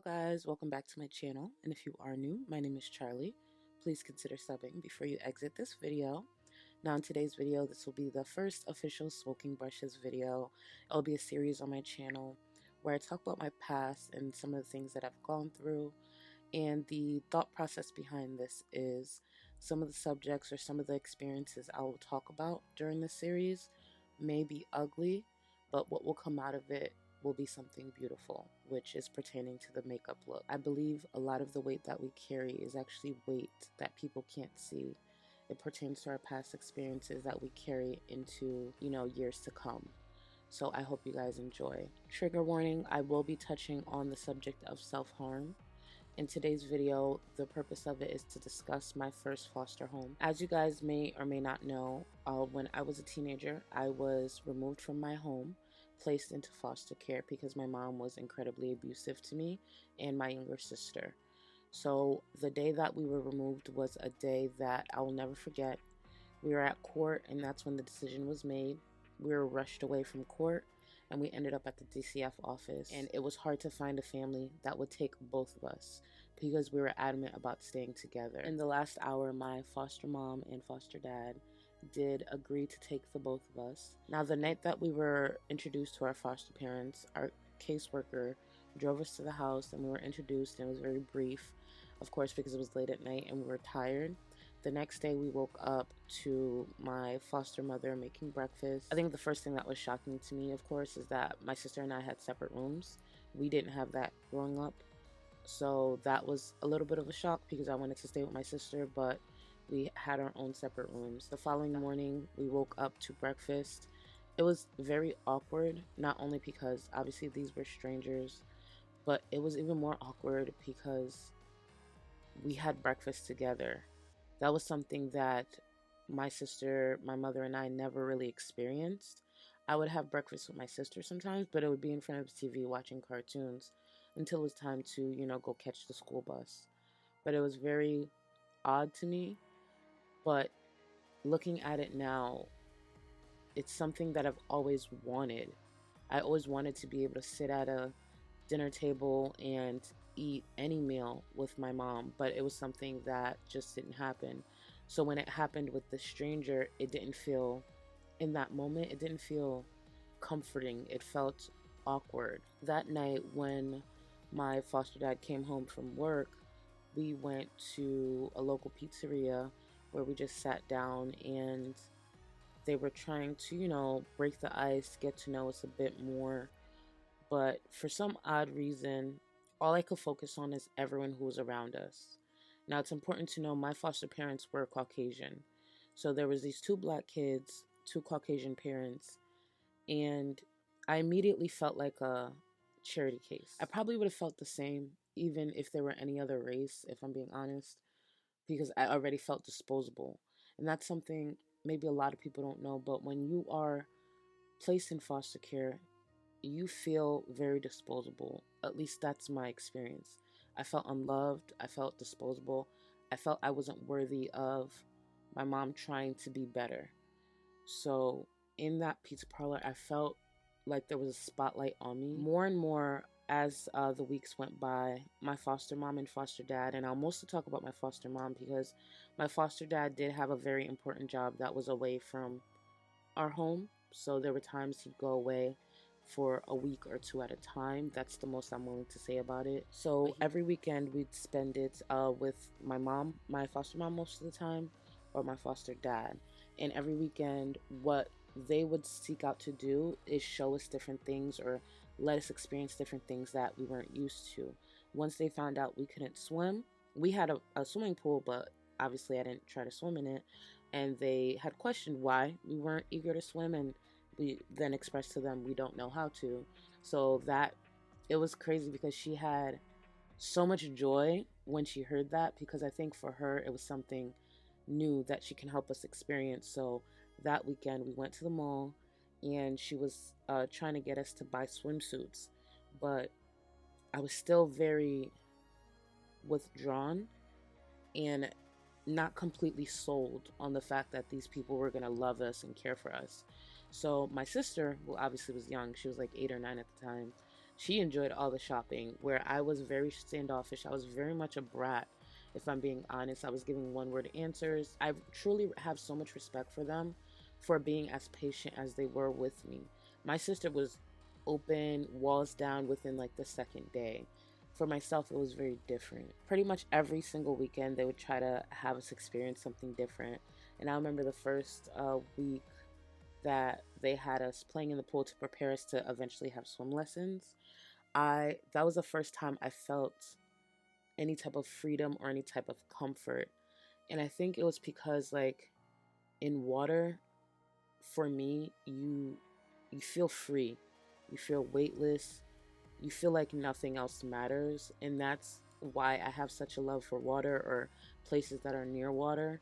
Hello guys, welcome back to my channel, and if you are new, my name is Charlie. Please consider subbing before you exit this video. Now in today's video, this will be the first official smoking brushes video. It'll be a series on my channel where I talk about my past and some of the things that I've gone through, and the thought process behind this is some of the subjects or some of the experiences I will talk about during this series may be ugly, but what will come out of it will be something beautiful, which is pertaining to the makeup look. I believe a lot of the weight that we carry is actually weight that people can't see. It pertains to our past experiences that we carry into, years to come. So I hope you guys enjoy. Trigger warning, I will be touching on the subject of self-harm. In today's video, the purpose of it is to discuss my first foster home. As you guys may or may not know, when I was a teenager, I was removed from my home, placed into foster care because my mom was incredibly abusive to me and my younger sister. So the day that we were removed was a day that I will never forget. We were at court, and that's when the decision was made. We were rushed away from court, and we ended up at the DCF office, and it was hard to find a family that would take both of us because we were adamant about staying together. In the last hour, my foster mom and foster dad did agree to take the both of us. Now, the night that we were introduced to our foster parents, our caseworker drove us to the house, and we were introduced, and it was very brief, of course, because it was late at night and we were tired. The next day we woke up to my foster mother making breakfast. I think the first thing that was shocking to me, of course, is that my sister and I had separate rooms. We didn't have that growing up, so that was a little bit of a shock because I wanted to stay with my sister, but we had our own separate rooms. The following morning we woke up to breakfast. It was very awkward, not only because obviously these were strangers, but it was even more awkward because we had breakfast together. That was something that my sister, my mother, and I never really experienced. I would have breakfast with my sister sometimes, but it would be in front of the TV watching cartoons until it was time to, go catch the school bus. But it was very odd to me. But looking at it now, it's something that I've always wanted. I always wanted to be able to sit at a dinner table and eat any meal with my mom, but it was something that just didn't happen. So when it happened with the stranger, it didn't feel, in that moment, it didn't feel comforting. It felt awkward. That night when my foster dad came home from work, we went to a local pizzeria where we just sat down, and they were trying to, break the ice, get to know us a bit more. But for some odd reason, all I could focus on is everyone who was around us. Now, it's important to know my foster parents were Caucasian. So there was these two black kids, two Caucasian parents, and I immediately felt like a charity case. I probably would have felt the same even if there were any other race, if I'm being honest, because I already felt disposable. And that's something maybe a lot of people don't know, but when you are placed in foster care, you feel very disposable. At least that's my experience. I felt unloved. I felt disposable. I felt I wasn't worthy of my mom trying to be better. So in that pizza parlor, I felt like there was a spotlight on me. More and more as the weeks went by, my foster mom and foster dad, and I'll mostly talk about my foster mom because my foster dad did have a very important job that was away from our home. So there were times he'd go away for a week or two at a time. That's the most I'm willing to say about it. So every weekend we'd spend it with my mom, my foster mom most of the time, or my foster dad. And every weekend what they would seek out to do is show us different things or let us experience different things that we weren't used to. Once they found out we couldn't swim, we had a swimming pool, but obviously I didn't try to swim in it, and they had questioned why we weren't eager to swim, and we then expressed to them we don't know how to. So that, it was crazy because she had so much joy when she heard that, because I think for her it was something new that she can help us experience. So that weekend we went to the mall, and she was trying to get us to buy swimsuits, but I was still very withdrawn and not completely sold on the fact that these people were going to love us and care for us. So my sister, who obviously was young, she was like 8 or 9 at the time, She enjoyed all the shopping, where I was very standoffish. I was very much a brat, if I'm being honest. I was giving one word answers. I truly have so much respect for them for being as patient as they were with me. My sister was open, walls down within like the second day. For myself, it was very different. Pretty much every single weekend, they would try to have us experience something different. And I remember the first week that they had us playing in the pool to prepare us to eventually have swim lessons. I That was the first time I felt any type of freedom or any type of comfort. And I think it was because like in water, for me, you feel free. You feel weightless. You feel like nothing else matters, and that's why I have such a love for water or places that are near water,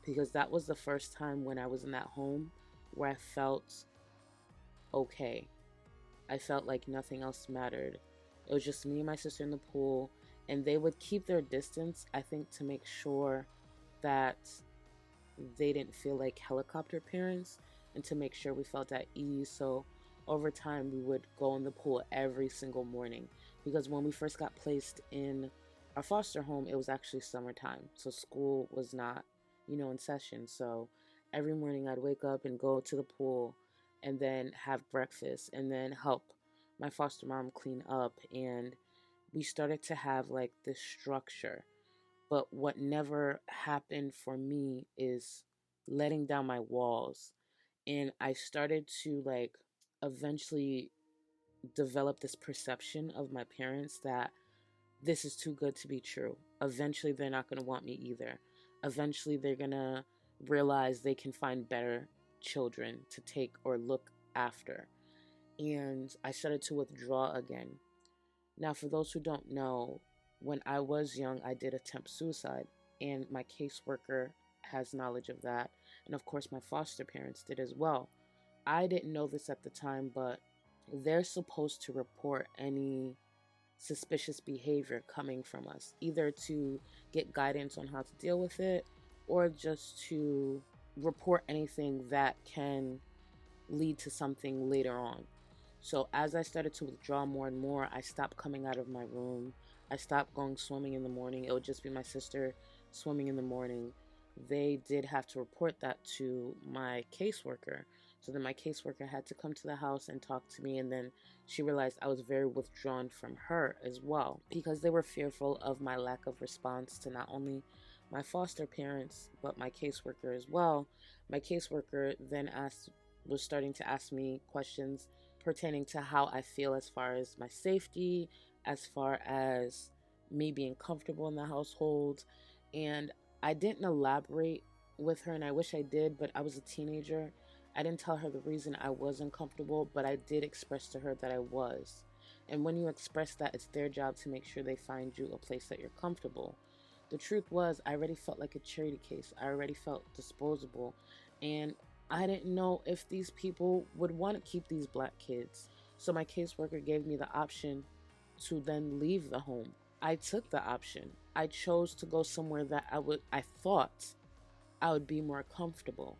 because that was the first time when I was in that home where I felt okay. I felt like nothing else mattered. It was just me and my sister in the pool, and they would keep their distance, I think, to make sure that they didn't feel like helicopter parents and to make sure we felt at ease. So over time, we would go in the pool every single morning because when we first got placed in our foster home, it was actually summertime. So school was not, in session. So every morning I'd wake up and go to the pool and then have breakfast and then help my foster mom clean up. And we started to have like this structure, but what never happened for me is letting down my walls. And I started to like eventually develop this perception of my parents that this is too good to be true. Eventually, they're not going to want me either. Eventually, they're going to realize they can find better children to take or look after. And I started to withdraw again. Now, for those who don't know, when I was young, I did attempt suicide, and my caseworker has knowledge of that. And of course, my foster parents did as well. I didn't know this at the time, but they're supposed to report any suspicious behavior coming from us, either to get guidance on how to deal with it or just to report anything that can lead to something later on. So as I started to withdraw more and more, I stopped coming out of my room. I stopped going swimming in the morning. It would just be my sister swimming in the morning. They did have to report that to my caseworker. So then my caseworker had to come to the house and talk to me. And then she realized I was very withdrawn from her as well because they were fearful of my lack of response to not only my foster parents, but my caseworker as well. My caseworker then was starting to ask me questions pertaining to how I feel as far as my safety, as far as me being comfortable in the household. And I didn't elaborate with her, and I wish I did, but I was a teenager. I didn't tell her the reason I wasn't comfortable, but I did express to her that I was. And when you express that, it's their job to make sure they find you a place that you're comfortable. The truth was, I already felt like a charity case. I already felt disposable. And I didn't know if these people would want to keep these black kids. So my caseworker gave me the option to then leave the home. I took the option. I chose to go somewhere that I thought I would be more comfortable.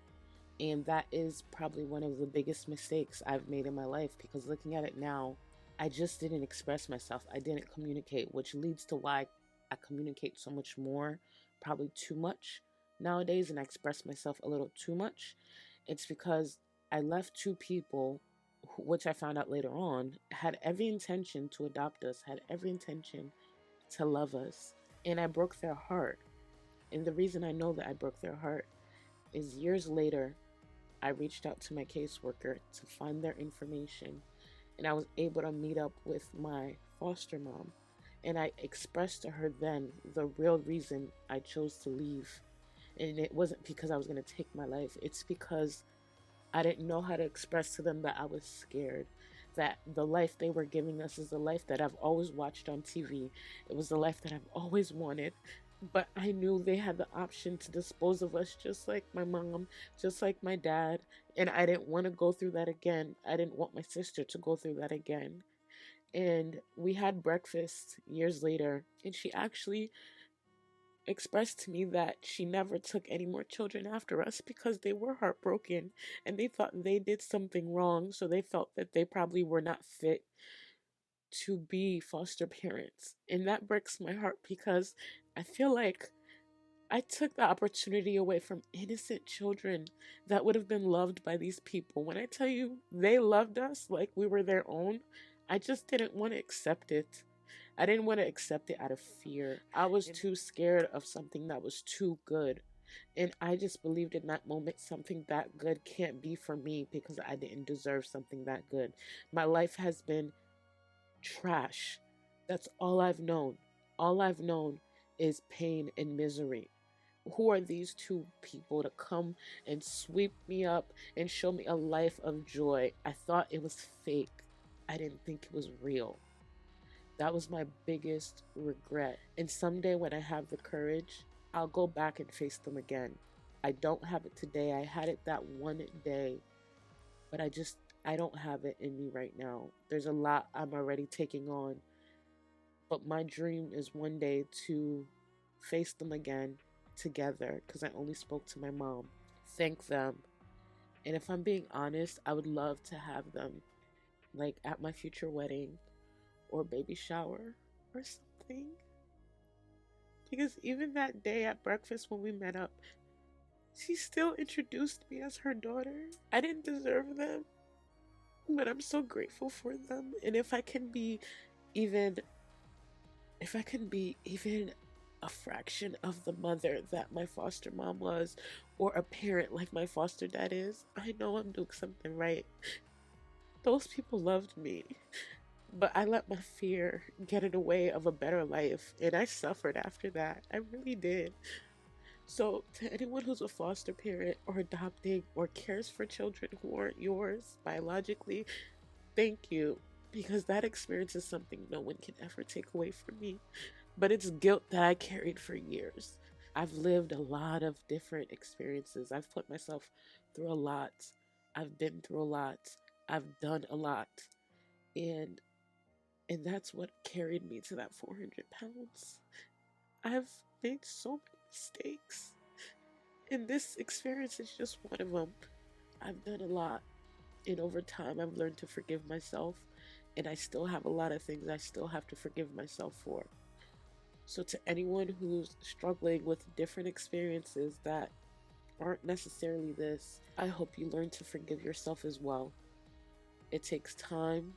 And that is probably one of the biggest mistakes I've made in my life because looking at it now, I just didn't express myself. I didn't communicate, which leads to why I communicate so much more, probably too much nowadays, and I express myself a little too much. It's because I left two people, which I found out later on, had every intention to adopt us, had every intention to love us, and I broke their heart. And the reason I know that I broke their heart is years later, I reached out to my caseworker to find their information, and I was able to meet up with my foster mom. And I expressed to her then the real reason I chose to leave. And it wasn't because I was going to take my life, it's because I didn't know how to express to them that I was scared. That the life they were giving us is the life that I've always watched on TV. It was the life that I've always wanted. But I knew they had the option to dispose of us just like my mom, just like my dad. And I didn't want to go through that again. I didn't want my sister to go through that again. And we had breakfast years later, and she actually expressed to me that she never took any more children after us because they were heartbroken and they thought they did something wrong, so they felt that they probably were not fit to be foster parents. And that breaks my heart because I feel like I took the opportunity away from innocent children that would have been loved by these people. When I tell you they loved us like we were their own, I just didn't want to accept it. I didn't want to accept it out of fear. I was too scared of something that was too good. And I just believed in that moment something that good can't be for me because I didn't deserve something that good. My life has been trash. That's all I've known. All I've known is pain and misery. Who are these two people to come and sweep me up and show me a life of joy? I thought it was fake. I didn't think it was real. That was my biggest regret. And someday when I have the courage, I'll go back and face them again. I don't have it today. I had it that one day, but I don't have it in me right now. There's a lot I'm already taking on, but my dream is one day to face them again together because I only spoke to my mom. Thank them. And if I'm being honest, I would love to have them like at my future wedding or baby shower or something. Because even that day at breakfast when we met up, she still introduced me as her daughter. I didn't deserve them, but I'm so grateful for them. And even if I can be even a fraction of the mother that my foster mom was, or a parent like my foster dad is, I know I'm doing something right. Those people loved me, but I let my fear get in the way of a better life, and I suffered after that. I really did. So, to anyone who's a foster parent or adopting or cares for children who aren't yours biologically, thank you. Because that experience is something no one can ever take away from me. But it's guilt that I carried for years. I've lived a lot of different experiences. I've put myself through a lot. I've been through a lot. I've done a lot. And that's what carried me to that 400 pounds. I've made so many mistakes. And this experience is just one of them. I've done a lot. And over time, I've learned to forgive myself. And I still have a lot of things I still have to forgive myself for. So, to anyone who's struggling with different experiences that aren't necessarily this, I hope you learn to forgive yourself as well. It takes time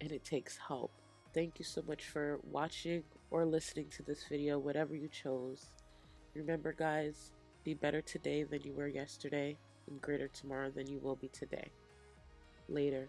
and it takes help. Thank you so much for watching or listening to this video, whatever you chose. Remember, guys, be better today than you were yesterday, and greater tomorrow than you will be today. Later.